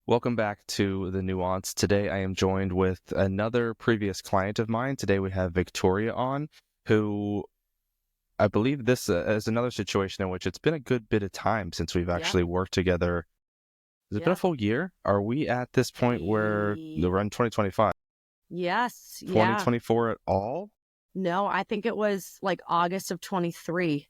Welcome back to The Nuance. Today I am joined with another previous client of mine. Today we have Victoria on, who I believe this is another situation in which it's been a good bit of time since we've Yeah, actually worked together. Has it been a yeah. full year? Are we at this point where we're in 2025? Yes, yeah. 2024 at all? No, I think it was like August of 23.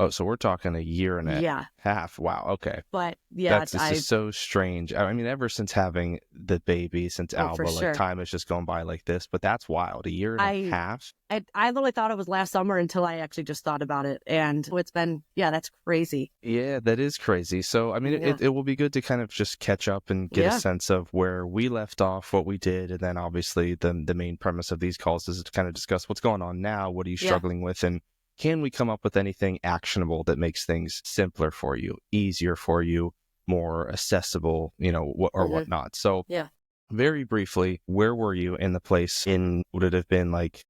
Oh, so we're talking a year and a Yeah. half. Wow. Okay. But yeah, That's just so strange. I mean, ever since having the baby, since oh, for Alba, like sure. time has just gone by like this, but that's wild. A year and a I, half? I literally thought it was last summer until I actually just thought about it. And it's been, yeah, that's crazy. Yeah, that is crazy. So, I mean, Yeah. it will be good to kind of just catch up and get a Yeah. sense of where we left off, what we did, and then obviously the main premise of these calls is to kind of discuss what's going on now, what are you Yeah. struggling with, and can we come up with anything actionable that makes things simpler for you, easier for you, more accessible, or hmm whatnot. So, Yeah. very briefly, where were you in the place in, would it have been like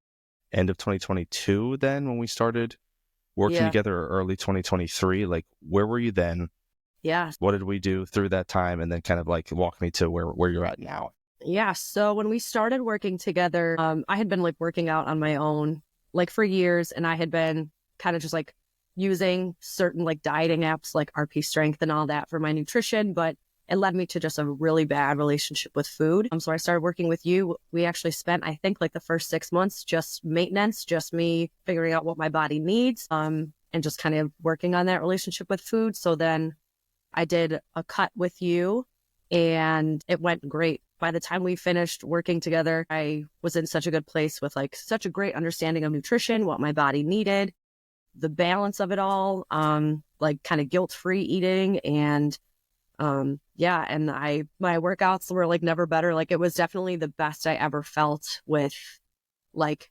end of 2022 then when we started working Yeah. together, or early 2023? Like, where were you then? Yeah. What did we do through that time? And then kind of like walk me to where you're at now. Yeah. So when we started working together, I had been like working out on my own like for years, and I had been kind of just like using certain like dieting apps like RP Strength and all that for my nutrition, but it led me to just a really bad relationship with food. So I started working with you. We actually spent, I think, like the first 6 months just maintenance, just me figuring out what my body needs, and just kind of working on that relationship with food. So then I did a cut with you and it went great. By the time we finished working together, I was in such a good place with like such a great understanding of nutrition, what my body needed, the balance of it all, like kind of guilt-free eating. And yeah, and my workouts were like never better. Like it was definitely the best I ever felt with like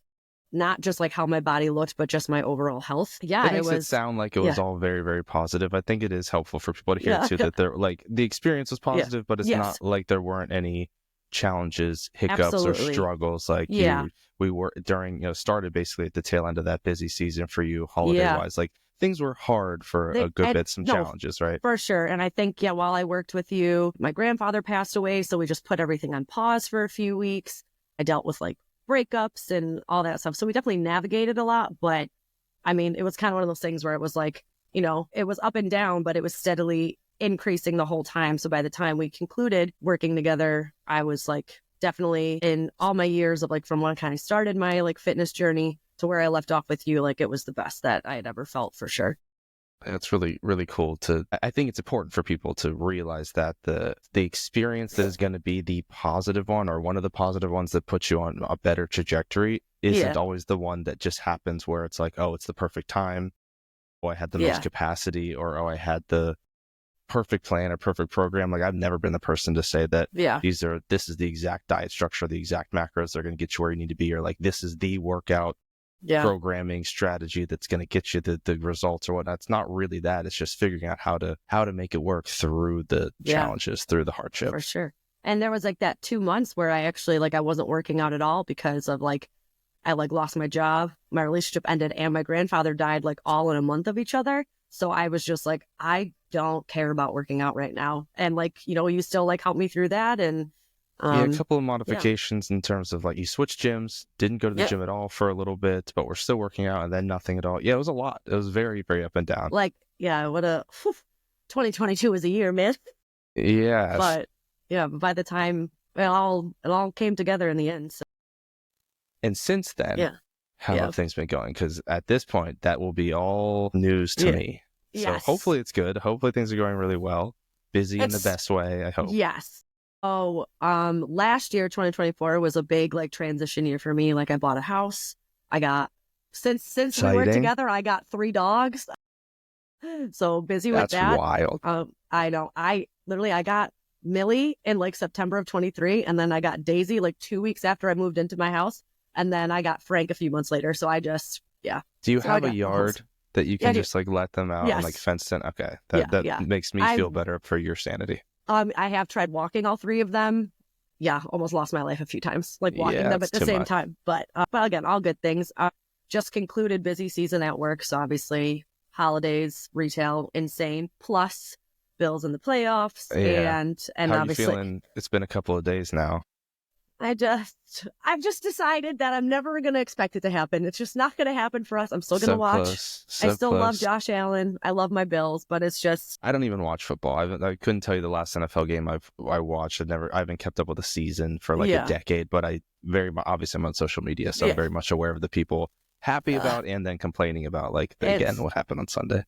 not just like how my body looked, but just my overall health. It Yeah, it makes it was. sound like it was Yeah, all very, very positive. I think it is helpful for people to hear yeah, too that they're like the experience was yeah, positive, but it's yes, not like there weren't any challenges, hiccups, or absolutely. struggles. Like Yeah, we were during, started basically at the tail end of that busy season for you, holiday yeah. wise. Like things were hard for a good bit, some No, challenges, right? for sure. And I think, yeah, while I worked with you, my grandfather passed away. So we just put everything on pause for a few weeks. I dealt with like breakups and all that stuff. So we definitely navigated a lot. But I mean, it was kind of one of those things where it was like, it was up and down, but it was steadily increasing the whole time. So by the time we concluded working together, I was like definitely in all my years of like from when I kind of started my like fitness journey to where I left off with you, like it was the best that I had ever felt for sure. It's really, really cool I think it's important for people to realize that the experience that is going to be the positive one, or one of the positive ones that puts you on a better trajectory, isn't Yeah. always the one that just happens where it's like, oh, it's the perfect time. Oh, I had the most Yeah. capacity, or oh, I had the perfect plan or perfect program. Like, I've never been the person to say that Yeah. this is the exact diet structure, the exact macros that are going to get you where you need to be, or like this is the workout Yeah. programming strategy that's going to get you the results or whatnot. It's not really that. It's just figuring out how to make it work through the Yeah. challenges, through the For hardships. sure. And there was like that 2 months where I actually like I wasn't working out at all because of like I like lost my job, my relationship ended, and my grandfather died like all in a month of each other. So I was just like, I don't care about working out right now. And like, you still like help me through that. And Yeah, a couple of yeah. modifications in terms of like you switched gyms, didn't go to the Yeah. gym at all for a little bit, but we're still working out, and then nothing at all. Yeah, it was a lot. It was very, very up and down. Like, yeah, 2022 was a year, man. Yes. But yeah, by the time it all came together in the end. So And since then, yeah. how Yeah. have things been going? Because at this point, that will be all news to Yeah. me. So Yes. hopefully it's good. Hopefully things are going really well. Busy in the It's best way, I hope. yes. Oh, last year, 2024 was a big like transition year for me. Like I bought a house. I got since we worked Exciting. together, I got 3 dogs. So busy with That's that. wild. I know. I got Millie in like September of 23, and then I got Daisy like 2 weeks after I moved into my house, and then I got Frank a few months later. So I just yeah. Do you So I have a got the whole. yard that you Yeah, I can do. just like let them out and like Yes. fenced in? Okay. Yeah. That Yeah. makes me I feel better for your sanity. I have tried walking all 3 of them. Yeah, almost lost my life a few times, like walking Yeah, them it's at the too same much. time. But again, all good things. Just concluded busy season at work, so obviously holidays, retail, insane. Plus, Bills in the playoffs, Yeah. and How are you obviously feeling? It's been a couple of days now. I've just decided that I'm never going to expect it to happen. It's just not going to happen for us. I'm still going to So watch. close. I So still love close. Josh Allen. I love my Bills, but it's just, I don't even watch football. I couldn't tell you the last NFL game I watched. I haven't kept up with the season for like a yeah, decade, but obviously I'm on social media, so I'm yeah. very much aware of the people happy Uh, about and then complaining about again it's, what happened on Sunday.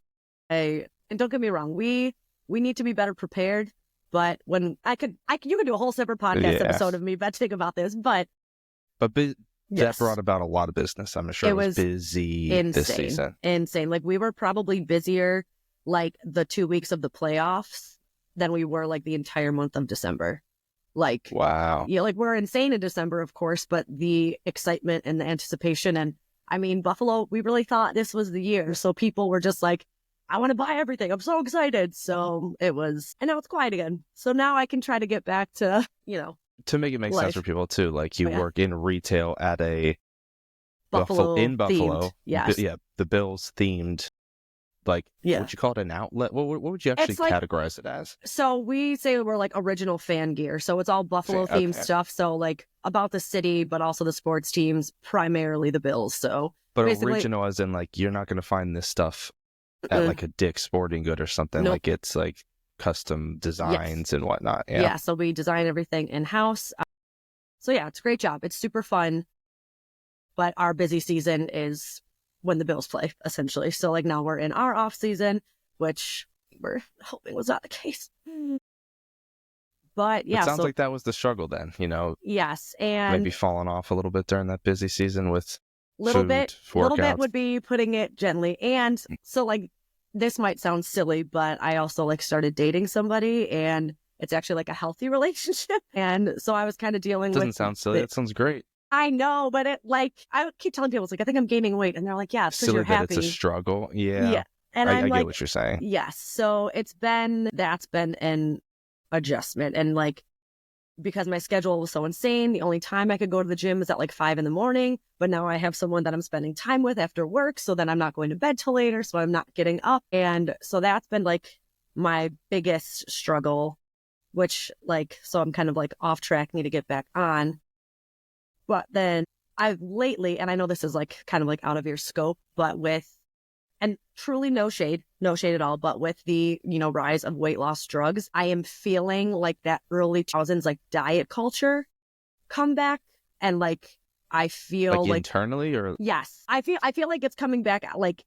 and don't get me wrong, we need to be better prepared. But when you could do a whole separate podcast Yeah, episode of me venting about this, but but that yes, brought about a lot of business. I'm sure it it was was busy this insane, season. insane. Like we were probably busier like the 2 weeks of the playoffs than we were like the entire month of December. Like, Wow. yeah, like we're insane in December, of course, but the excitement and the anticipation. And I mean, Buffalo, we really thought this was the year. So people were just like, I want to buy everything. I'm so excited. So it was, and now it's quiet again. So now I can try to get back to, To make it make sense for life. people too, like you But yeah, work in retail at a Buffalo in themed. Buffalo, Yes. yeah, the Bills themed, like, Yeah. would you call it an outlet? What would you actually It's like, categorize it as? so we say we're like original fan gear. So it's all Buffalo themed Okay. stuff. So like about the city, but also the sports teams, primarily the Bills. So But basically, original as in like you're not going to find this stuff at uh, like a Dick's Sporting Good or something. nope. Like it's like custom Yes. designs and whatnot. Yeah. Yeah. So we design everything in house. So yeah, it's a great job. It's super fun. But our busy season is when the Bills play, essentially. So like now we're in our off season, which we're hoping was not the case. But It yeah, sounds so like that was the struggle then, yes, maybe and falling off a little bit during that busy season with little food, bit, little bit workouts. would be putting it gently. And so like this might sound silly, but I also like started dating somebody, and it's actually like a healthy relationship. And so I was kind of dealing Doesn't with sound silly. That sounds great. I know, but it like I keep telling people it's like I think I'm gaining weight, and they're like, yeah, it's because Silly you're that it's a happy. struggle. Yeah. Yeah. And I I'm get like, what you're saying. yes. So that's been an adjustment. And like, because my schedule was so insane, the only time I could go to the gym is at like 5 a.m. But now I have someone that I'm spending time with after work. So then I'm not going to bed till later. So I'm not getting up. And so that's been like my biggest struggle, which like, so I'm kind of like off track, need to get back on. But then I've lately, and I know this is like kind of like out of your scope, but and truly no shade at all, but with the, rise of weight loss drugs, I am feeling like that early 2000s, like diet culture come back. And like, I feel Like like, internally or yes, I feel like it's coming back. Like,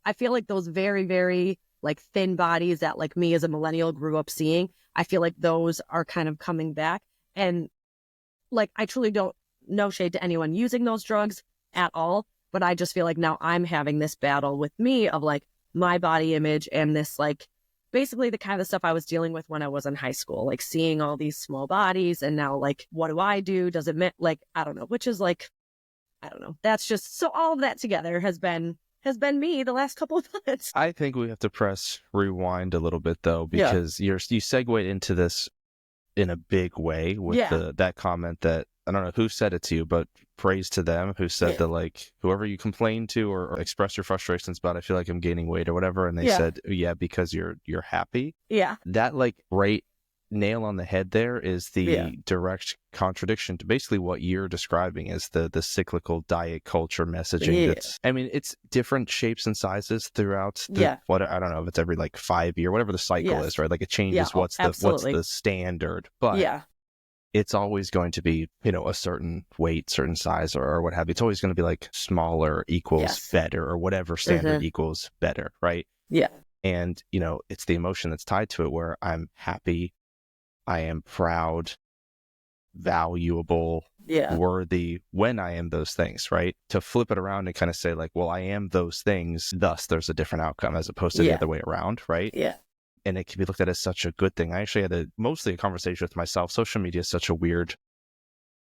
I feel like those very, very like thin bodies that like me as a millennial grew up seeing, I feel like those are kind of coming back. And like, I truly don't, no shade to anyone using those drugs at all. But I just feel like now I'm having this battle with me of like my body image and this like basically the kind of stuff I was dealing with when I was in high school, like seeing all these small bodies. And now like, what do I do? Does it mean like, I don't know, which is like, I don't know. That's just, so all of that together has been me the last couple of months. I think we have to press rewind a little bit though, Yeah. because you segued into this in a big way with Yeah. that comment that I don't know who said it to you, but praise to them who said Yeah. that like whoever you complained to or express your frustrations about, I feel like I'm gaining weight or whatever, and they Yeah. said, yeah, because you're happy. Yeah. That like right nail on the head there is the Yeah. direct contradiction to basically what you're describing as the cyclical diet culture messaging. Yeah. That's, I mean, it's different shapes and sizes throughout Yeah. what I don't know if it's every like 5 year, whatever the cycle Yes. is, right? Like it changes Yeah. Oh, what's absolutely. the standard, but Yeah. it's always going to be, a certain weight, certain size or what have you. It's always going to be like smaller equals Yes. better or whatever standard Mhm. equals better, right? Yeah. And, it's the emotion that's tied to it where I'm happy, I am proud, valuable, Yeah. worthy when I am those things, right? To flip it around and kind of say like, well, I am those things, thus there's a different outcome as opposed to the Yeah. other way around, right? Yeah. And it can be looked at as such a good thing. I actually had mostly a conversation with myself. Social media is such a weird,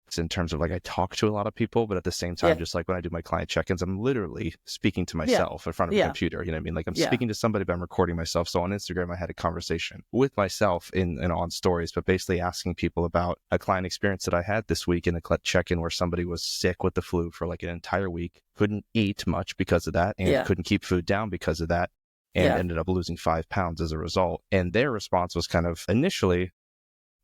it's in terms of like I talk to a lot of people, but at the same time, Yeah. just like when I do my client check-ins, I'm literally speaking to myself in front of a Yeah. computer. You know what I mean? Like I'm Yeah. speaking to somebody, but I'm recording myself. So on Instagram, I had a conversation with myself in on stories, but basically asking people about a client experience that I had this week in a check-in where somebody was sick with the flu for like an entire week, couldn't eat much because of that, and Yeah. couldn't keep food down because of that. and ended up losing 5 pounds as a result. And their response was kind of initially,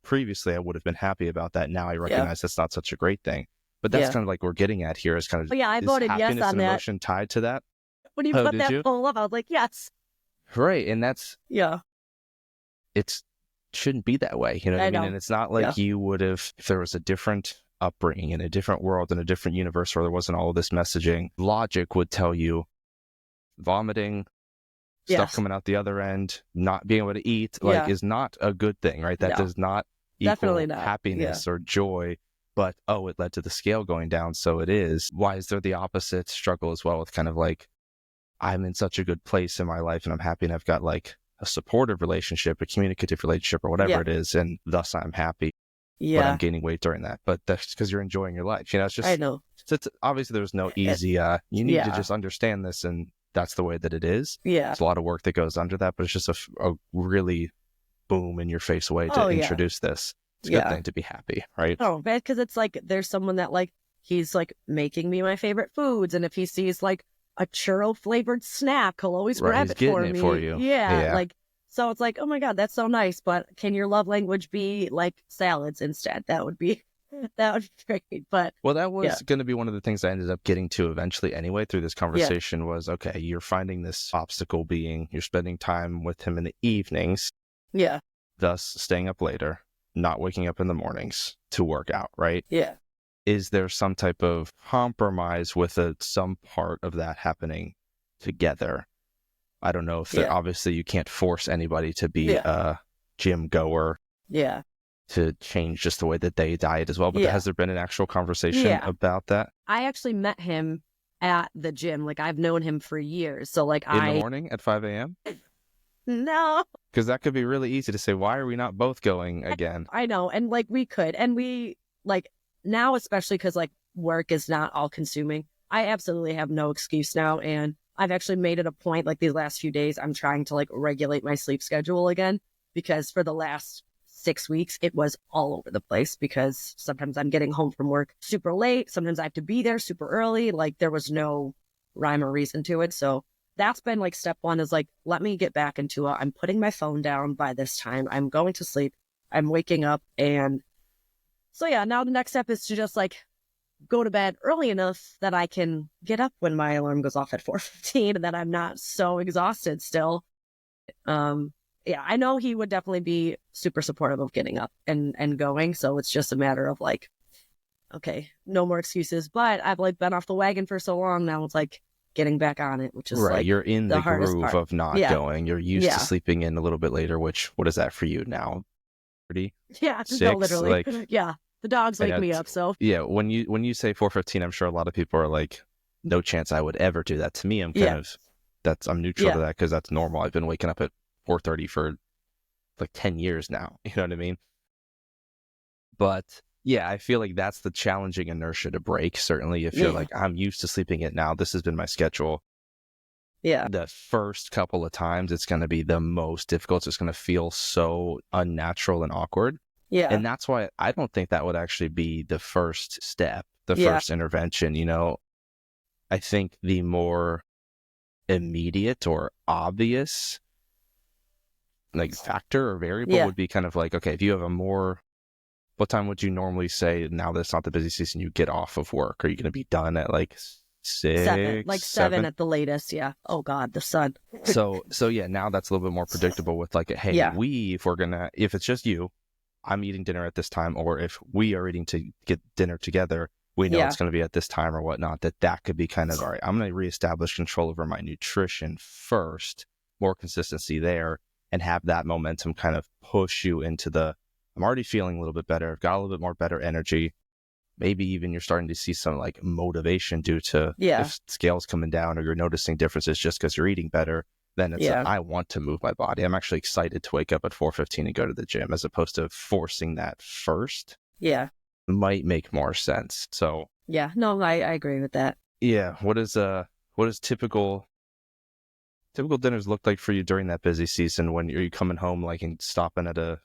previously, I would have been happy about that. Now I recognize that's not such a great thing. But that's kind of like we're getting at here is kind of, Oh, yeah, I is voted yes happiness on and that. emotion tied to that? When you Oh, put did that you? poll up, I was like, yes. Right. And that's, Yeah. it's shouldn't be that way. You know what I mean? know. And it's not like you would have, if there was a different upbringing in a different world, in a different universe where there wasn't all of this messaging, logic would tell you vomiting, stuff coming out the other end, not being able to eat, like is not a good thing, right? That does not equal Definitely not. happiness or joy. But, oh, it led to the scale going down, so it is. Why is there the opposite struggle as well with kind of like, I'm in such a good place in my life and I'm happy and I've got like a supportive relationship, a communicative relationship or whatever it is, and thus I'm happy. But I'm gaining weight during that. But that's because you're enjoying your life. You know, it's just, I know. It's obviously there's no easy, you need to just understand this and that's the way that it is. There's a lot of work that goes under that, but it's just a really boom in your face way to introduce this. It's a good thing to be happy, right? Oh, man, because it's like there's someone that like he's like making me my favorite foods, and if he sees like a churro flavored snack, he'll always grab it for me. For you. Yeah, like so it's like, oh my God, that's so nice. But can your love language be like salads instead? That would be great. But well, that was going to be one of the things I ended up getting to eventually anyway through this conversation was, okay, you're finding this obstacle being you're spending time with him in the evenings. Yeah. Thus staying up later, not waking up in the mornings to work out, right? Yeah. Is there some type of compromise with some part of that happening together? I don't know if obviously you can't force anybody to be a gym goer. Yeah. To change just the way that they diet as well. But has there been an actual conversation about that? I actually met him at the gym. Like I've known him for years. So like in the morning at 5 a.m.? No. Because that could be really easy to say, why are we not both going again? I know. And like we could. And we like now, especially because like work is not all consuming. I absolutely have no excuse now. And I've actually made it a point like these last few days, I'm trying to like regulate my sleep schedule again, because for the last 6 weeks, it was all over the place because sometimes I'm getting home from work super late. Sometimes I have to be there super early. Like there was no rhyme or reason to it. So that's been like step one is like, let me get back into it. I'm putting my phone down by this time. I'm going to sleep. I'm waking up. And so, yeah, now the next step is to just like go to bed early enough that I can get up when my alarm goes off at 4:15 and that I'm not so exhausted still. Yeah, I know he would definitely be super supportive of getting up and going. So it's just a matter of like, okay, no more excuses. But I've like been off the wagon for so long now. It's like getting back on it, which is right. Like you're in the groove part. Of not going. You're used to sleeping in a little bit later. Which what is that for you now? 30? Yeah, 6? no, literally. Like, yeah, the dogs wake me up. So yeah, when you say 4:15, I'm sure a lot of people are like, no chance I would ever do that. To me, I'm kind of I'm neutral to that because that's normal. I've been waking up at 4:30 for like 10 years now. You know what I mean? But yeah, I feel like that's the challenging inertia to break. Certainly if you're like, I'm used to sleeping it now, this has been my schedule. Yeah. The first couple of times it's going to be the most difficult. It's going to feel so unnatural and awkward. Yeah. And that's why I don't think that would actually be the first step, the first intervention. You know, I think the more immediate or obvious like factor or variable would be kind of like, okay, if you have what time would you normally say now that it's not the busy season, you get off of work? Are you going to be done at like 6? 7, like 7 at the latest. Yeah. Oh God, the sun. so yeah, now that's a little bit more predictable with like, hey, if it's just you, I'm eating dinner at this time, or if we are eating to get dinner together, we know it's going to be at this time or whatnot, that could be kind of, all right, I'm going to reestablish control over my nutrition first, more consistency there, and have that momentum kind of push you into I'm already feeling a little bit better. I've got a little bit more better energy. Maybe even you're starting to see some like motivation due to if scales coming down or you're noticing differences just because you're eating better. Then it's I want to move my body. I'm actually excited to wake up at 4:15 and go to the gym, as opposed to forcing that first. Yeah. Might make more sense. So yeah, no, I agree with that. Yeah. What is typical dinners look like for you during that busy season? When are you coming home like and stopping at a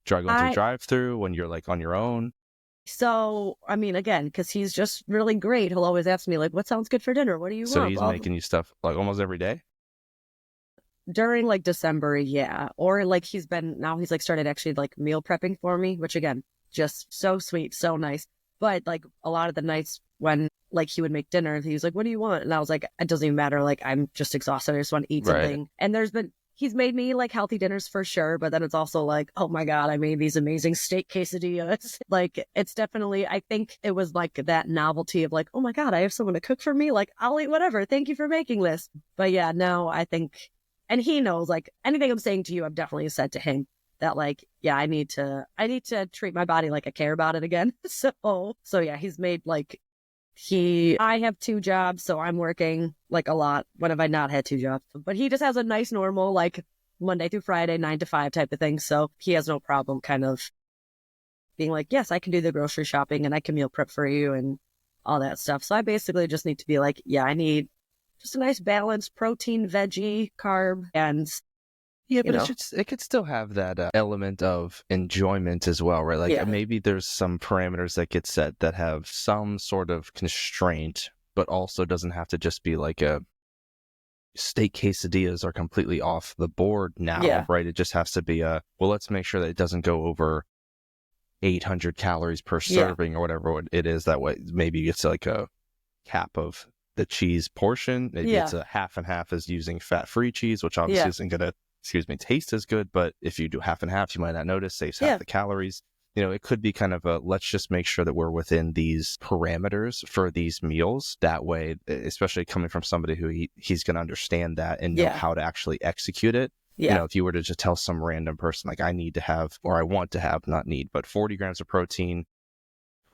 drive-through when you're like on your own? So, I mean, again, because he's just really great. He'll always ask me like, what sounds good for dinner? What do you want? So he's making you stuff like almost every day? during like December, yeah. Or like he's like started actually like meal prepping for me, which again, just so sweet, so nice. But like a lot of the nights when like he would make dinner, he was like, "What do you want?" And I was like, "It doesn't even matter. Like I'm just exhausted. I just want to eat Right. something." And he's made me like healthy dinners for sure, but then it's also like, oh my God, I made these amazing steak quesadillas. Like it's definitely, I think it was like that novelty of like, oh my God, I have someone to cook for me. Like I'll eat whatever. Thank you for making this. But yeah, no, I think, and he knows like anything I'm saying to you, I've definitely said to him that like, yeah, I need to treat my body like I care about it again. So yeah, he's made like, I have 2 jobs, so I'm working like a lot. When have I not had 2 jobs? But he just has a nice normal like Monday through Friday 9 to 5 type of thing, so he has no problem kind of being like, yes, I can do the grocery shopping and I can meal prep for you and all that stuff. So I basically just need to be like, yeah, I need just a nice balance, protein, veggie, carb, and Yeah, you but know, it could still have that element of enjoyment as well, right? Like yeah, maybe there's some parameters that get set that have some sort of constraint, but also doesn't have to just be like a steak quesadillas are completely off the board now, yeah, right? It just has to be well, let's make sure that it doesn't go over 800 calories per yeah, serving or whatever it is. That way, maybe it's like a cap of the cheese portion. Maybe it's yeah, a half and half as using fat-free cheese, which obviously yeah, isn't going to, taste as good. But if you do half and half, you might not notice, saves half yeah, the calories. It could be kind of a, let's just make sure that we're within these parameters for these meals. That way, especially coming from somebody who he's going to understand that and know yeah, how to actually execute it. yeah, If you were to just tell some random person, like, I need to have, or I want to have, not need, but 40 grams of protein,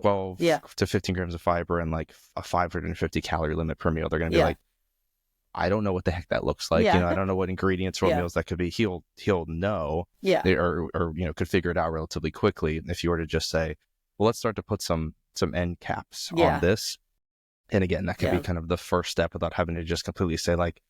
12 yeah, to 15 grams of fiber, and like a 550 calorie limit per meal, they're going to be yeah, like, I don't know what the heck that looks like. yeah, I don't know what ingredients or yeah, meals that could be. He'll know, yeah, or could figure it out relatively quickly. If you were to just say, well, let's start to put some end caps on yeah, this. And again, that could be yeah, kind of the first step without having to just completely say like,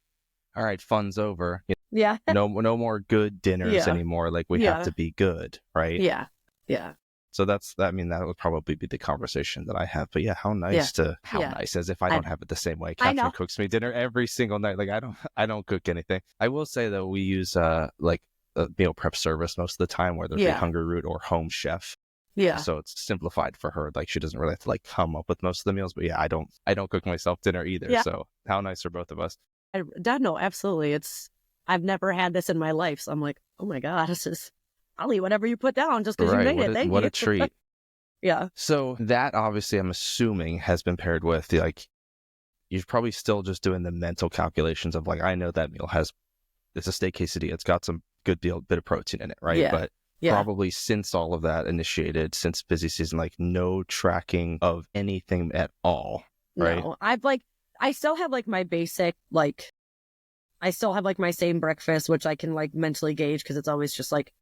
all right, fun's over. yeah, No more good dinners yeah, anymore. Like we have yeah, to be good, right? yeah, yeah, So I mean, that would probably be the conversation that I have. But yeah, yeah, how yeah. nice, as if I I don't have it the same way. I Catherine know. cooks me dinner every single night. Like I don't cook anything. I will say though, we use like a meal prep service most of the time, whether it be Yeah, Hungry Root or Home Chef. yeah, So it's simplified for her. Like she doesn't really have to like come up with most of the meals. But yeah, I don't cook myself dinner either. yeah. So how nice are both of us? I don't know. Absolutely. I've never had this in my life. So I'm like, oh my God, I'll eat whatever you put down just because you Right. made it. Thank What a you. treat. Yeah. So that obviously I'm assuming has been paired with like you're probably still just doing the mental calculations of like, I know that meal has, it's a steak quesadilla. It's got some bit of protein in it, right? Yeah. But Yeah. probably since all of that initiated, since busy season, like no tracking of anything at all, right? No, I still have like my basic, like, I still have like my same breakfast, which I can like mentally gauge because it's always just like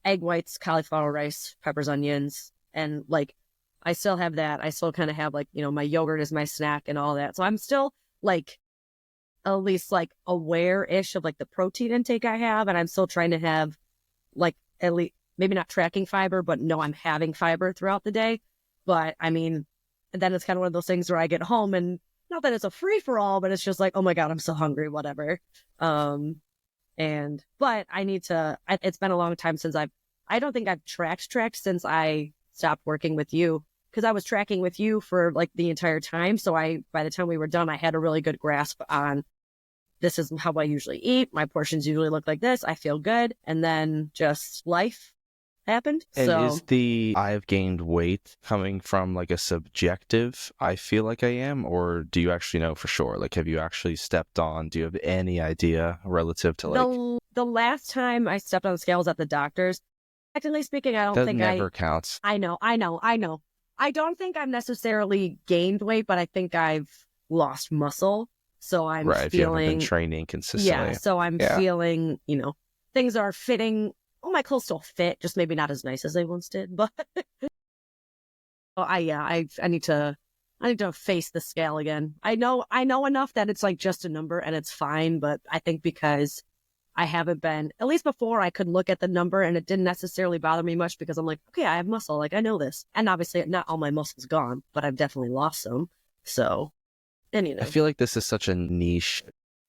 egg whites, cauliflower rice, peppers, onions. And like, I still have that. I still kind of have like, my yogurt is my snack and all that. So I'm still like, at least like aware-ish of like the protein intake I have. And I'm still trying to have like at least maybe not tracking fiber, but no, I'm having fiber throughout the day. But I mean, then it's kind of one of those things where I get home and not that it's a free for all, but it's just like, oh my God, I'm so hungry, whatever. But I need to, it's been a long time since I don't think I've tracked since I stopped working with you because I was tracking with you for like the entire time. So by the time we were done, I had a really good grasp on this is how I usually eat. My portions usually look like this. I feel good. And then just life happened. And So is the I've gained weight coming from like a subjective, I feel like I am, or do you actually know for sure? Like, have you actually stepped on? Do you have any idea relative to like, the last time I stepped on the scales at the doctor's, technically speaking, I don't that think never counts, I know. I don't think I've necessarily gained weight, but I think I've lost muscle. So I'm right? If you haven't been feeling, training yeah. consistently. So I'm Yeah. feeling, things are fitting. Oh, my clothes still fit, just maybe not as nice as they once did. But yeah, I need to face the scale again. I know enough that it's like just a number and it's fine. But I think because I haven't been, at least before I could look at the number and it didn't necessarily bother me much because I'm like, okay, I have muscle. Like I know this. And obviously not all my muscle's gone, but I've definitely lost some. So, and I feel like this is such a niche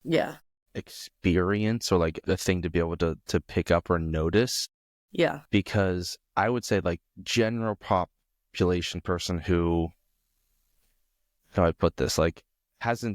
yeah, experience or like a thing to be able to pick up or notice, Yeah. because I would say like general population person who, how do I put this, like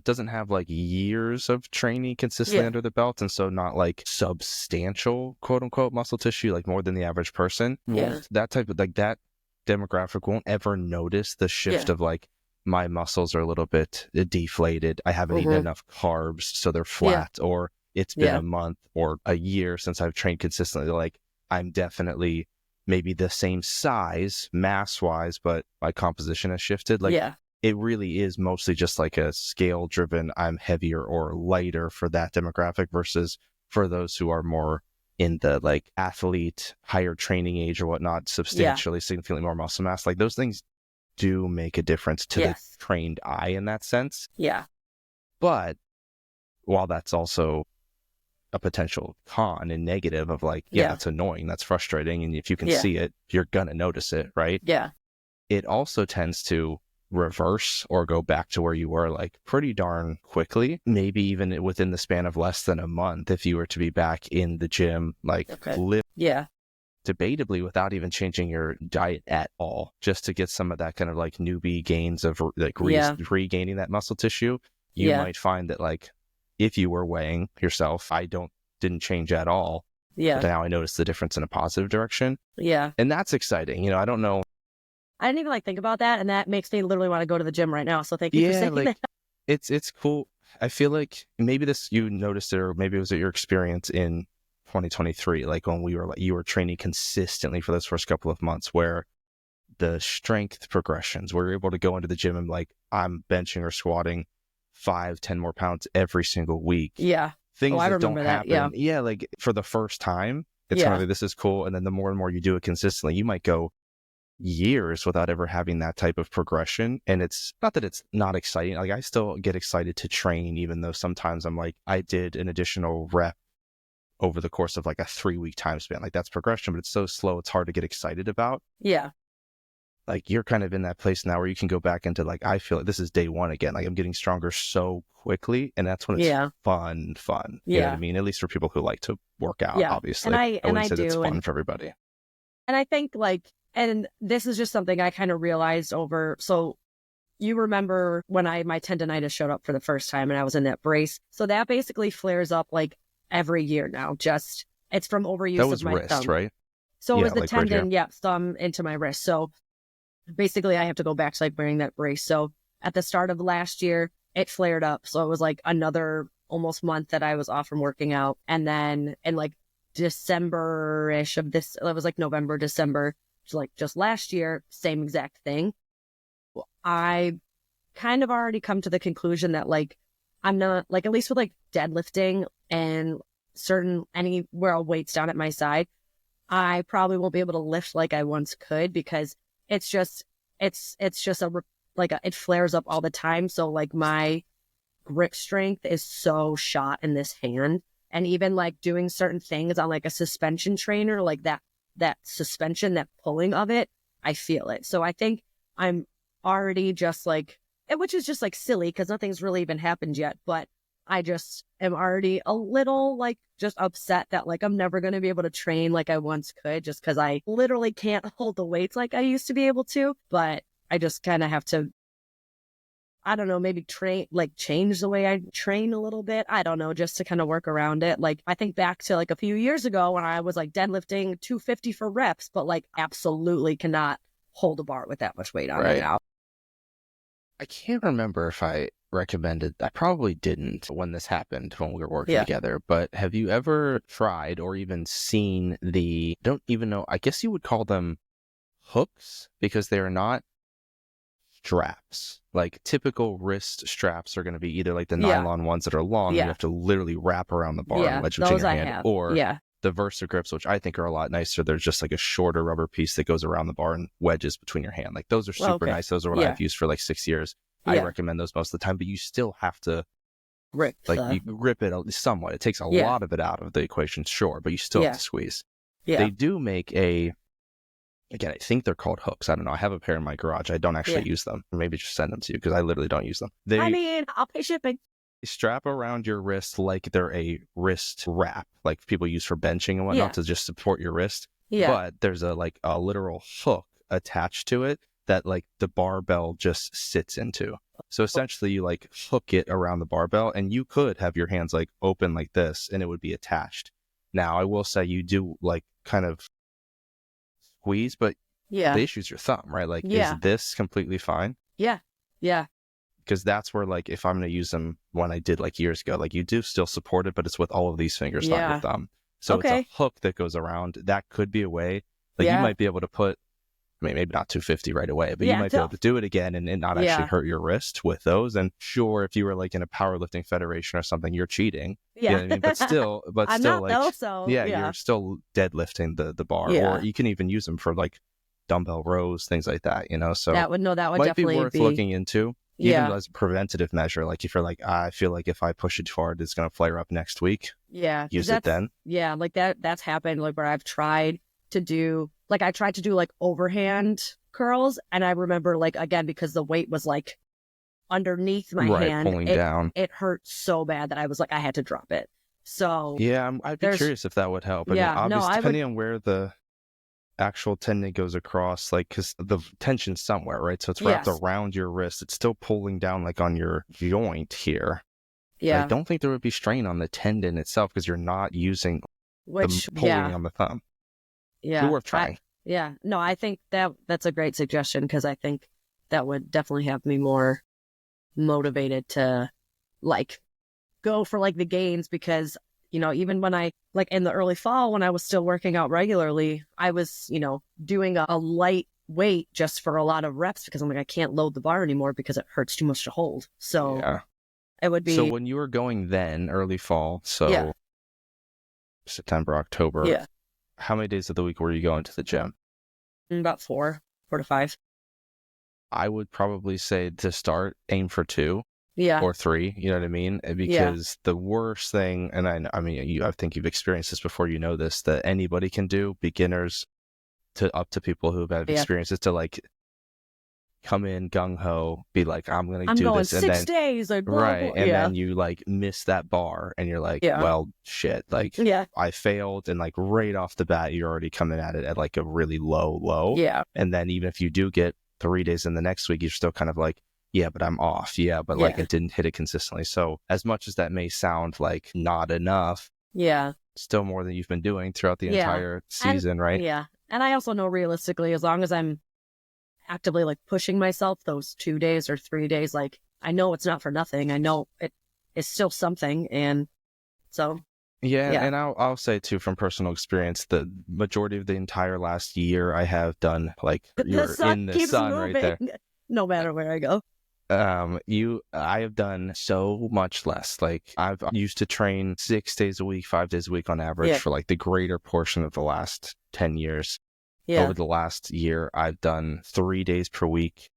doesn't have like years of training consistently Yeah. under the belt, and so not like substantial quote unquote muscle tissue, like more than the average person, Yeah. won't that type of like that demographic won't ever notice the shift Yeah. of like my muscles are a little bit deflated, I haven't eaten enough carbs so they're Yeah. flat, or it's been Yeah. a month or a year since I've trained consistently. Like I'm definitely maybe the same size mass wise, but my composition has shifted. Like Yeah. it really is mostly just like a scale driven, I'm heavier or lighter for that demographic, versus for those who are more in the like athlete, higher training age or whatnot, substantially, significantly more muscle mass. Like those things do make a difference to the Yes. trained eye in that sense. Yeah. But while that's also a potential con and negative of like, yeah, Yeah. that's annoying, that's frustrating, and if you can Yeah. see it, you're gonna notice it, right? Yeah. It also tends to reverse or go back to where you were like pretty darn quickly, maybe even within the span of less than a month, if you were to be back in the gym, like Yeah. debatably without even changing your diet at all, just to get some of that kind of like newbie gains of like regaining that muscle tissue. You might find that like if you were weighing yourself, didn't change at all, but now I notice the difference in a positive direction. Yeah. And that's exciting. I don't know. I didn't even like think about that, and that makes me literally want to go to the gym right now. So thank you for saying like that. it's cool. I feel like maybe you noticed it, or maybe it was your experience in 2023, like when you were training consistently for those first couple of months, where the strength progressions, where you're able to go into the gym and like I'm benching or squatting 5-10 more pounds every single week. Yeah. Things I that don't remember that. happen. Yeah, like for the first time, it's kind of like, this is cool. And then the more and more you do it consistently, you might go years without ever having that type of progression. And it's not that it's not exciting. Like I still get excited to train, even though sometimes I'm like, I did an additional rep over the course of like a 3-week time span. Like that's progression, but it's so slow, it's hard to get excited about. Yeah. Like you're kind of in that place now where you can go back into like, I feel like this is day one again. Like I'm getting stronger so quickly, and that's when it's fun. You know what I mean? At least for people who like to work out, obviously. I wouldn't say that's fun for everybody. And I think like, and this is just something I kind of realized over. So you remember when my tendonitis showed up for the first time and I was in that brace. So that basically flares up like every year now. Just it's from overuse that was of my wrist, thumb. right? So it was the like tendon, right thumb into my wrist. So basically I have to go back to like wearing that brace. So at the start of last year, it flared up. So it was like another almost month that I was off from working out. And then in like December-ish of this, it was like November, December, like just last year, same exact thing. I kind of already come to the conclusion that like, I'm not like, at least with like deadlifting and anywhere I'll weights down at my side, I probably won't be able to lift like I once could, because it's just it flares up all the time. So like my grip strength is so shot in this hand, and even like doing certain things on like a suspension trainer, like that suspension, that pulling of it, I feel it. So I think I'm already just like, which is just like silly because nothing's really even happened yet, but I just am already a little like just upset that like I'm never going to be able to train like I once could, just because I literally can't hold the weights like I used to be able to. But I just kind of have to, I don't know, maybe change the way I train a little bit. I don't know, just to kind of work around it. Like I think back to like a few years ago when I was like deadlifting 250 for reps, but like absolutely cannot hold a bar with that much weight on it now. I can't remember if I recommended, I probably didn't when this happened, when we were working together, but have you ever tried or even seen don't even know, I guess you would call them hooks, because they're not straps. Like typical wrist straps are going to be either like the nylon ones that are long, you have to literally wrap around the bar and wedge between your hand, or the Versa grips, which I think are a lot nicer. There's just like a shorter rubber piece that goes around the bar and wedges between your hand. Like those are super nice. Those are what I've used for like 6 years. I recommend those most of the time, but you still have to you grip it somewhat. It takes a lot of it out of the equation, sure, but you still have to squeeze. They do make again, I think they're called hooks. I don't know. I have a pair in my garage. I don't actually use them. Maybe just send them to you, because I literally don't use them. I mean, I'll pay shipping. strap around your wrist like they're a wrist wrap, like people use for benching and whatnot Yeah. to just support your wrist. Yeah. But there's a like a literal hook attached to it that like the barbell just sits into. So essentially you like hook it around the barbell, and you could have your hands like open like this and it would be attached. Now I will say you do like kind of squeeze, but Yeah. the issue is your thumb, right? Like, is Yeah. this completely fine? Yeah. Yeah. Because that's where like if I'm going to use them when I did like years ago, like you do still support it, but it's with all of these fingers, not your Yeah. thumb. So it's a Okay. hook that goes around. That could be a way. Like you Yeah. might be able to put, I mean, maybe not 250 right away, but you Yeah. might be able to do it again and not actually Yeah. hurt your wrist with those. And sure, if you were like in a powerlifting federation or something, you're cheating. You know Yeah. what I mean? But still, I'm not like, though, so yeah, yeah. you're still deadlifting the bar, or Yeah. you can even use them for like dumbbell rows, things like that, you know? So That would might be definitely worth be looking into, even yeah. as a preventative measure. Like if you're like, I feel like if I push it too hard, it's going to flare up next week, Yeah. 'Cause use it then. yeah, like that's happened like where I've tried to do like overhand curls, and I remember like again because the weight was like underneath my Right, hand, pulling down. it hurt so bad that I was like I had to drop it. So Yeah, I'd be there's curious if that would help. I mean, yeah, no, obviously, I would depending on where the actual tendon goes across, like, because the tension's somewhere, right? So it's wrapped yes. around your wrist. It's still pulling down, like, on your joint here. I Yeah. don't think there would be strain on the tendon itself because you're not using the Which pulling yeah. on the thumb. Be Yeah. worth trying. Yeah. No, I think that's a great suggestion because I think that would definitely have me more motivated to like go for like the gains because even when I like in the early fall when I was still working out regularly, I was doing a light weight just for a lot of reps because I'm like I can't load the bar anymore because it hurts too much to hold. So Yeah. it would So be when you were going then, early fall, so yeah. September, October, Yeah. how many days of the week were you going to the gym? About 4 to 5. I would probably say to start, aim for 2 Yeah. or 3, you know what I mean? Yeah. Because the worst thing, and I mean, I think you've experienced this before, you know this, that anybody can do, beginners to up to people who have Yeah. experiences, to like come in gung-ho, be like, I'm going to I'm do going this. And 6 days or blah, right. blah. And Yeah. then you like miss that bar and you're like, Yeah. well, shit, like Yeah. I failed. And like right off the bat, you're already coming at it at like a really low. Yeah. And then even if you do get 3 days in the next week, you're still kind of like, yeah, but I'm off. Yeah, but like Yeah. I didn't hit it consistently. So as much as that may sound like not enough, Yeah. still more than you've been doing throughout the Yeah. entire season, right? Yeah. And I also know realistically, as long as I'm actively like pushing myself those 2 days or 3 days, like I know it's not for nothing. I know it's still something. And so, Yeah, yeah. and I'll say too from personal experience, the majority of the entire last year I have done like The you're sun in the keeps sun right there. moving no matter where I go. I have done so much less. Like I've used to train 6 days a week, 5 days a week on average Yeah. for like the greater portion of the last 10 years. Yeah. Over the last year, I've done 3 days per week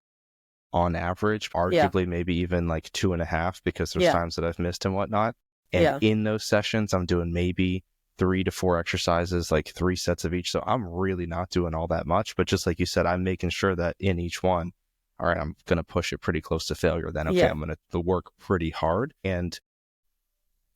on average, arguably maybe even like 2.5 because there's Yeah. times that I've missed and whatnot. And Yeah. in those sessions, I'm doing maybe 3 to 4 exercises, like 3 sets of each. So I'm really not doing all that much. But just like you said, I'm making sure that in each one, all right, I'm going to push it pretty close to failure. Then, okay, Yeah. I'm going to work pretty hard. And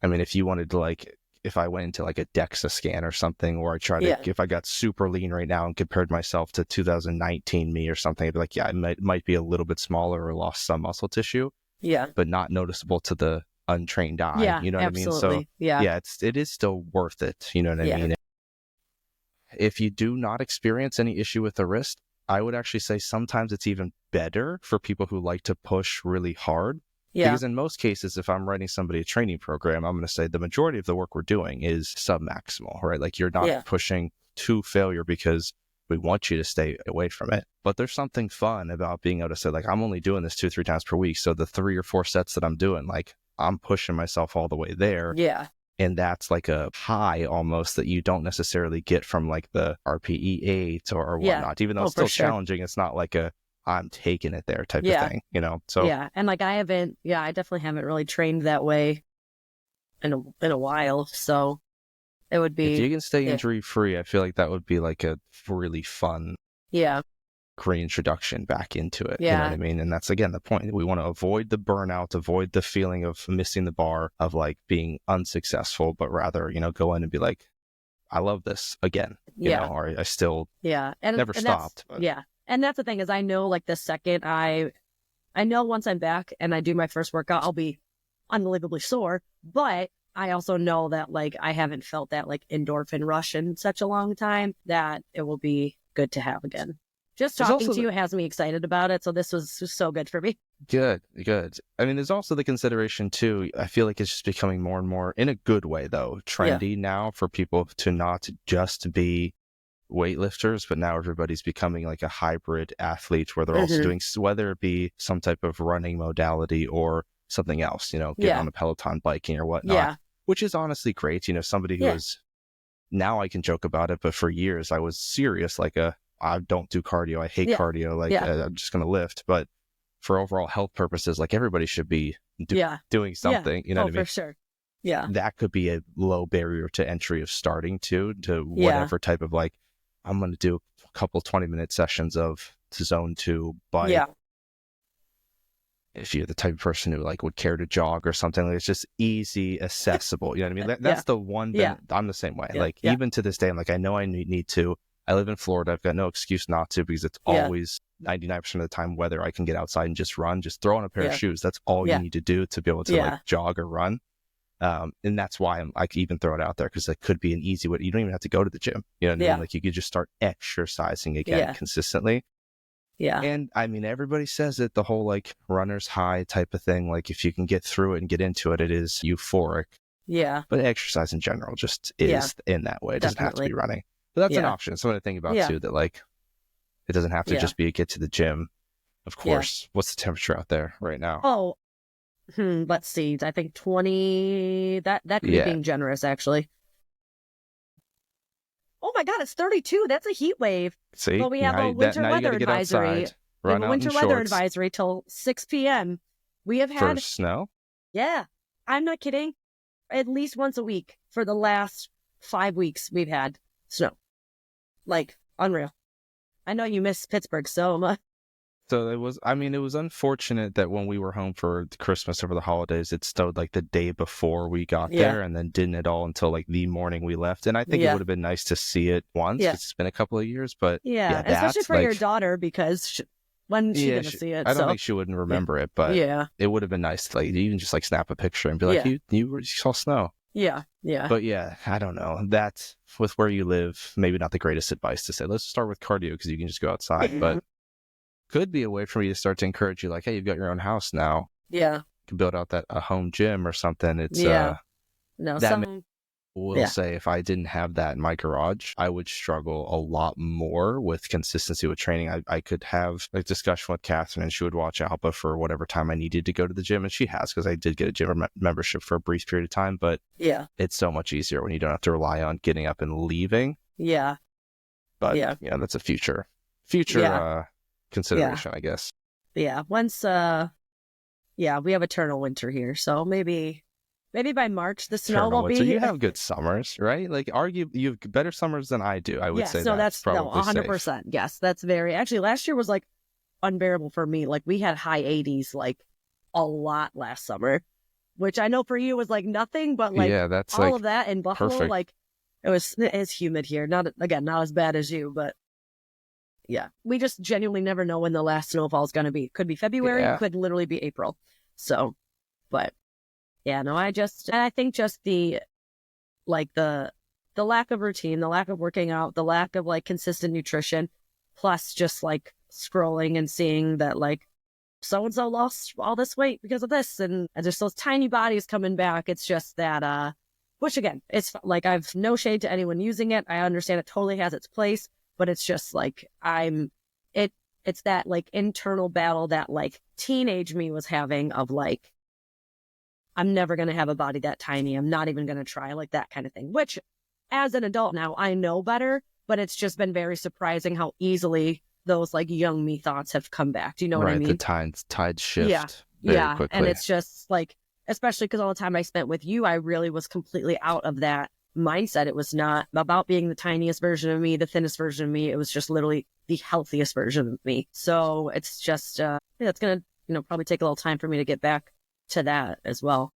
I mean, if you wanted to like, if I went into like a DEXA scan or something, or I tried to, Yeah. if I got super lean right now and compared myself to 2019 me or something, I'd be like, yeah, I might be a little bit smaller or lost some muscle tissue, Yeah. but not noticeable to the untrained eye. Yeah. You know what I mean? So Absolutely. Yeah. yeah, it is still worth it. You know what I Yeah. mean? If you do not experience any issue with the wrist, I would actually say sometimes it's even better for people who like to push really hard. Yeah. Because in most cases, if I'm writing somebody a training program, I'm going to say the majority of the work we're doing is submaximal, right? Like you're not Yeah. pushing to failure because we want you to stay away from it. But there's something fun about being able to say, like, I'm only doing this 2-3 times per week. So the 3 or 4 sets that I'm doing, like, I'm pushing myself all the way there. Yeah. And that's like a high almost that you don't necessarily get from like the RPE 8 or Yeah. whatnot. Even though Oh, it's for still sure. challenging, it's not like a I'm taking it there type Yeah. of thing, you know? So Yeah. And like I definitely haven't really trained that way in a while. So it would if you be can stay yeah. injury free, I feel like that would be like a really fun Yeah. reintroduction back into it. You know what I mean? And that's, again, the point. We want to avoid the burnout, avoid the feeling of missing the bar, of like being unsuccessful, but rather, go in and be like, I love this again, or I still and never and stopped. But. And that's the thing, is I know, like, the second I know once I'm back and I do my first workout, I'll be unbelievably sore, but I also know that, like, I haven't felt that, like, endorphin rush in such a long time, that it will be good to have again. Just talking to you has me excited about it, so this was so good for me. Good. I mean, there's also the consideration too. I feel like it's just becoming more and more, in a good way though, trendy now for people to not just be weightlifters, but now everybody's becoming like a hybrid athlete, where they're also doing, whether it be some type of running modality or something else, getting on a Peloton, biking or whatnot, which is honestly great. Somebody who is, now I can joke about it, but for years I was serious, like I don't do cardio. I hate cardio. Like I'm just going to lift. But for overall health purposes, like everybody should be doing something. You know what I mean? For sure. Yeah. That could be a low barrier to entry of starting to whatever type of, like, I'm going to do a couple 20-minute sessions of zone 2 bike. Yeah. If you're the type of person who like would care to jog or something, like, it's just easy, accessible. You know what I mean? That's the one thing. I'm the same way. Even to this day, I'm like, I know I need to. I live in Florida. I've got no excuse not to, because it's always 99% of the time weather. I can get outside and just run, just throw on a pair of shoes. That's all you need to do to be able to like jog or run. And that's why I can even throw it out there, because it could be an easy way. You don't even have to go to the gym. You know what I mean? Like, you could just start exercising again consistently. Yeah. And I mean, everybody says it, the whole like runner's high type of thing. Like, if you can get through it and get into it, it is euphoric. Yeah. But exercise in general just is in that way. It doesn't have to be running. But that's an option. Something to think about too, that like, it doesn't have to just be a get to the gym. Of course. What's the temperature out there right now? Oh, let's see. I think 20. That could be being generous, actually. Oh my God, it's 32. That's a heat wave. See, but we have a winter weather advisory. We have a winter weather advisory till 6 p.m. We have had for snow. Yeah, I'm not kidding. At least once a week for the last 5 weeks, we've had snow. Like, unreal. I know you miss Pittsburgh so much. So it was unfortunate that when we were home for Christmas over the holidays, it snowed like the day before we got there, and then didn't at all until like the morning we left. And I think it would have been nice to see it once. It's been a couple of years, but especially for your daughter, because when she didn't see it. I don't think she wouldn't remember it, but it would have been nice to like even just like snap a picture and be like, you saw snow. Yeah. But I don't know. That's, with where you live, maybe not the greatest advice to say. Let's start with cardio, because you can just go outside, but could be a way for me to start to encourage you, like, hey, you've got your own house now. Yeah. You can build out a home gym or something. It's say if I didn't have that in my garage, I would struggle a lot more with consistency with training. I could have a discussion with Catherine, and she would watch Alba for whatever time I needed to go to the gym, and she has, because I did get a gym membership for a brief period of time, but it's so much easier when you don't have to rely on getting up and leaving. Yeah. But that's a future consideration, I guess. Yeah. Once we have eternal winter here, so maybe by March the snow won't be here. You have good summers, right? Like, you have better summers than I do, I would say. So that's probably 100%. Safe. Yes, that's very, actually, last year was like unbearable for me. Like, we had high 80s like a lot last summer, which I know for you was like nothing, but like that's all like of that in Buffalo, perfect. Like it is humid here. Not as bad as you, but we just genuinely never know when the last snowfall is going to be. Could be February, could literally be April. So, but I think just the lack of routine, the lack of working out, the lack of like consistent nutrition, plus just like scrolling and seeing that like so-and-so lost all this weight because of this, and just those tiny bodies coming back. It's just that, which again, it's like, I've no shade to anyone using it. I understand it totally has its place. But it's just like, it's that like internal battle that like teenage me was having of like, I'm never going to have a body that tiny. I'm not even going to try, like that kind of thing, which as an adult now, I know better, but it's just been very surprising how easily those like young me thoughts have come back. Do you know what I mean? The tide shift very quickly. And it's just like, especially because all the time I spent with you, I really was completely out of that mindset. It was not about being the tiniest version of me, the thinnest version of me. It was just literally the healthiest version of me. So it's just, it's going to, probably take a little time for me to get back to that as well.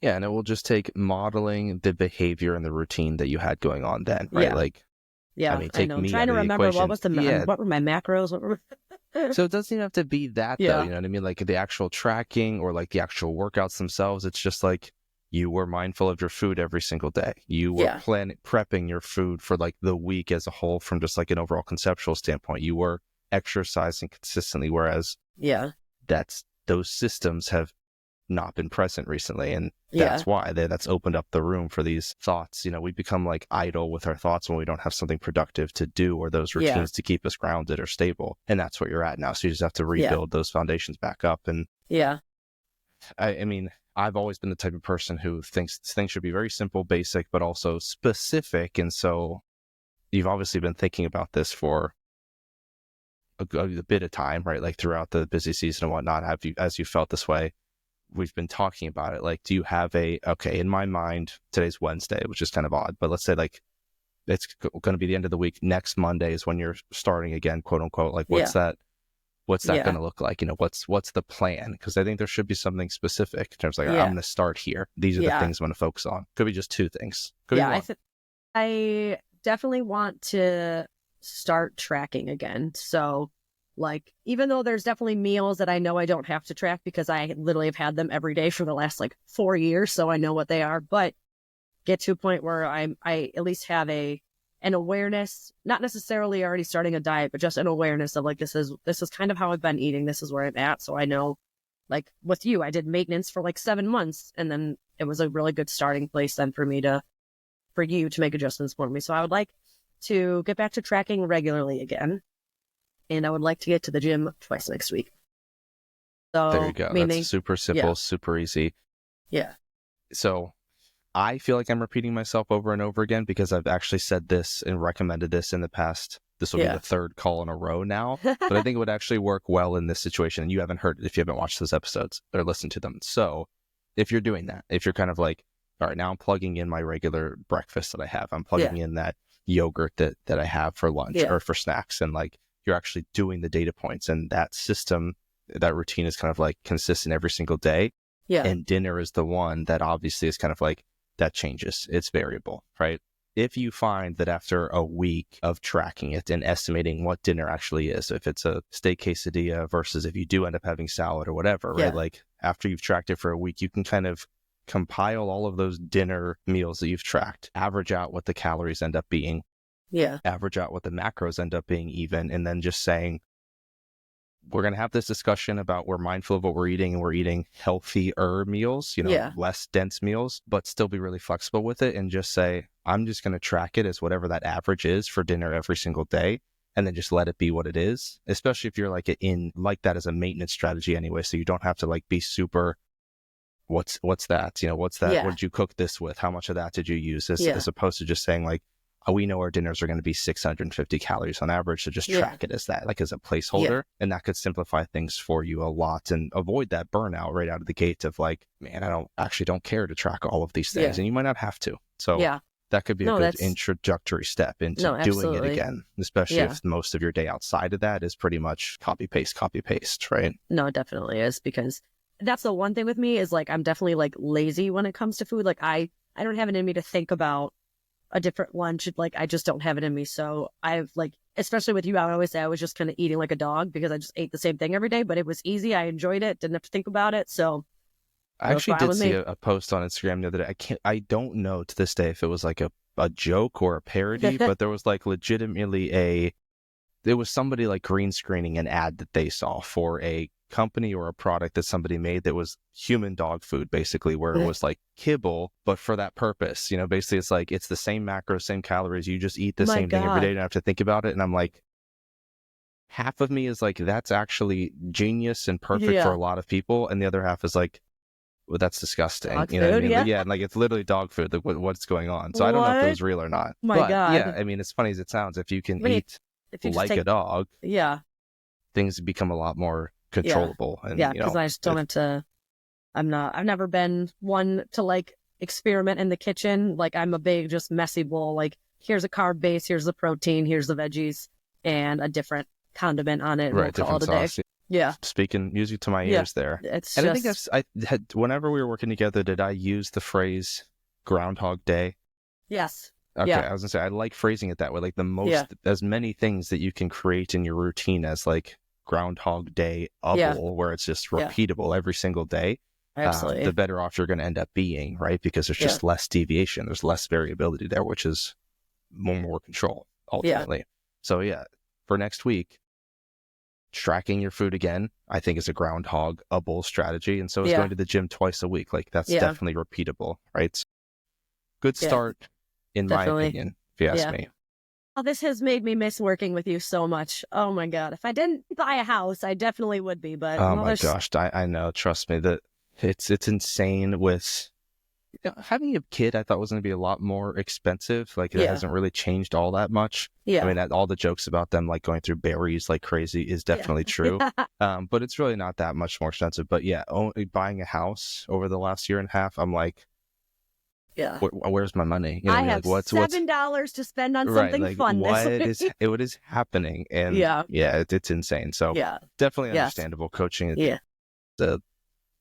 Yeah, and it will just take modeling the behavior and the routine that you had going on then, right? Yeah. Like, Yeah, I mean, I take know. I'm me trying out to of the remember equation. what were my macros? What were So it doesn't even have to be that though, Yeah. you know what I mean? Like the actual tracking or like the actual workouts themselves, it's just like you were mindful of your food every single day. You were Yeah. prepping your food for like the week as a whole from just like an overall conceptual standpoint. You were exercising consistently, whereas Yeah. those systems have not been present recently, and Yeah. that's why that's opened up the room for these thoughts. We become like idle with our thoughts when we don't have something productive to do or those Yeah. routines to keep us grounded or stable, and that's what you're at now. So you just have to rebuild those foundations back up. And Yeah. I mean, I've always been the type of person who thinks things should be very simple, basic, but also specific. And so you've obviously been thinking about this for a bit of time, right? Like throughout the busy season and whatnot. Have you, as you felt this way, we've been talking about it, like, do you have okay, in my mind, today's Wednesday, which is kind of odd, but let's say like it's going to be the end of the week. Next Monday is when you're starting again, quote unquote. Like, what's that going to look like? What's the plan? Because I think there should be something specific in terms of like, I'm going to start here. These are the things I'm going to focus on. Could be just two things. Could be one. I definitely want to start tracking again. So like, even though there's definitely meals that I know I don't have to track because I literally have had them every day for the last like 4 years, so I know what they are, but get to a point where I at least have an awareness, not necessarily already starting a diet, but just an awareness of like, this is kind of how I've been eating. This is where I'm at. So I know, like with you, I did maintenance for like 7 months, and then it was a really good starting place then for you to make adjustments for me. So I would like to get back to tracking regularly again. And I would like to get to the gym twice next week. So there you go. That's super simple, super easy. Yeah. So I feel like I'm repeating myself over and over again because I've actually said this and recommended this in the past. This will be the third call in a row now, but I think it would actually work well in this situation. And you haven't heard it if you haven't watched those episodes or listened to them. So if you're doing that, if you're kind of like, all right, now I'm plugging in my regular breakfast that I have, I'm plugging in that yogurt that I have for lunch or for snacks, and like, you're actually doing the data points, and that system, that routine is kind of like consistent every single day. Yeah. And dinner is the one that obviously is kind of like, that changes. It's variable, right? If you find that after a week of tracking it and estimating what dinner actually is, if it's a steak quesadilla versus if you do end up having salad or whatever, right? Like after you've tracked it for a week, you can kind of compile all of those dinner meals that you've tracked, average out what the calories end up being, average out what the macros end up being even, and then just saying, we're going to have this discussion about we're mindful of what we're eating and we're eating healthier meals, less dense meals, but still be really flexible with it and just say, I'm just going to track it as whatever that average is for dinner every single day, and then just let it be what it is, especially if you're like like that as a maintenance strategy anyway. So you don't have to like be super, what's that? What's that? What did you cook this with? How much of that did you use? As opposed to just saying like, we know our dinners are going to be 650 calories on average, so just track it as that, like as a placeholder, and that could simplify things for you a lot and avoid that burnout right out of the gate of like, man, I don't care to track all of these things, and you might not have to. So that could be a good introductory step into doing it again, especially if most of your day outside of that is pretty much copy paste, right? No, it definitely is, because that's the one thing with me is like, I'm definitely like lazy when it comes to food. Like I don't have it in me to think about a different lunch. Like I just don't have it in me. So I've like, especially with you, I always say I was just kind of eating like a dog because I just ate the same thing every day, but it was easy. I enjoyed it. Didn't have to think about it. So I actually did see a post on Instagram the other day. I don't know to this day if it was like a joke or a parody, but there was like legitimately there was somebody like green screening an ad that they saw for a company or a product that somebody made that was human dog food, basically, where it was like kibble, but for that purpose. Basically it's like, it's the same macros, same calories. You just eat the same thing every day. You don't have to think about it. And I'm like, half of me is like, that's actually genius and perfect for a lot of people. And the other half is like, well, that's disgusting. Dog you know what I food, mean? And like, it's literally dog food. Like, what's going on? So I don't know if it was real or not. My God. Yeah, I mean, as funny as it sounds, if you can eat like a dog, things become a lot more controllable. And because I just don't have to. I've never been one to like experiment in the kitchen. Like I'm a big, just messy bowl. Like here's a carb base, here's the protein, here's the veggies, and a different condiment on it, and we'll Right, call different it a day. sauce. Yeah. Speaking music to my Yeah. ears there. It's And just, I had, whenever we were working together, did I use the phrase Groundhog Day? yes. Okay, Yeah. I was gonna say I like phrasing it that way, like the most, Yeah. as many things that you can create in your routine as like Groundhog Day Yeah. able, where it's just Yeah. repeatable every single day. Absolutely. The better off you're going to end up being, right? Because there's just less deviation, there's less variability there, which is more control ultimately. So yeah, for next week, tracking your food again, I think is a groundhog-able strategy, and so is going to the gym twice a week. Like that's definitely repeatable, right? So, good start, in definitely. my opinion, if you ask me. Oh, this has made me miss working with you so much. Oh my God. If I didn't buy a house, I definitely would be, but Oh my gosh, I know. Trust me, that it's insane with having a kid. I thought was going to be a lot more expensive. Like it hasn't really changed all that much. Yeah. I mean, all the jokes about them like going through berries like crazy is definitely true. But it's really not that much more expensive. But yeah, only buying a house over the last year and a half, I'm like, where's my money? You know, I have like, $7 to spend on something like, fun. What is happening? And it's insane. So definitely understandable. Coaching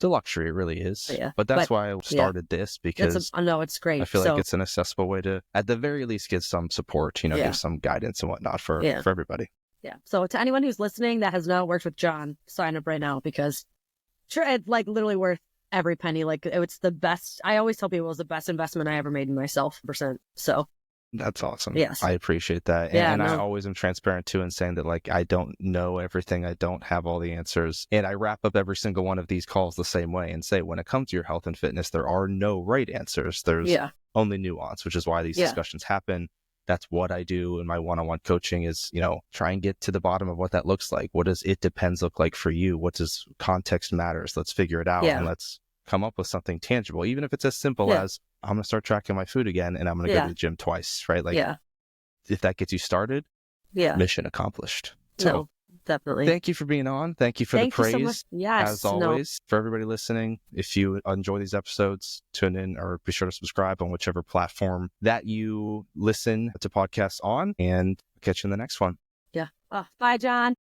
the luxury it really is. But that's why I started this, because no, it's great. I feel like it's an accessible way to, at the very least, get some support, give some guidance and whatnot for everybody. Yeah. So to anyone who's listening that has not worked with John, sign up right now, because it's like literally worth every penny. Like it's the best. I always tell people it was the best investment I ever made in myself. So that's awesome. Yes. I appreciate that. And I always am transparent too in saying that like I don't know everything. I don't have all the answers. And I wrap up every single one of these calls the same way and say, when it comes to your health and fitness, there are no right answers. There's only nuance, which is why these discussions happen. That's what I do in my one-on-one coaching is, try and get to the bottom of what that looks like. What does it depends look like for you? What does context matters? Let's figure it out and let's come up with something tangible, even if it's as simple as I'm going to start tracking my food again and I'm going to go to the gym twice, right? Like if that gets you started, mission accomplished. So no, definitely. Thank you for being on. Thank you for the praise. So much. Yes. As always, for everybody listening, if you enjoy these episodes, tune in or be sure to subscribe on whichever platform that you listen to podcasts on, and catch you in the next one. Bye, John.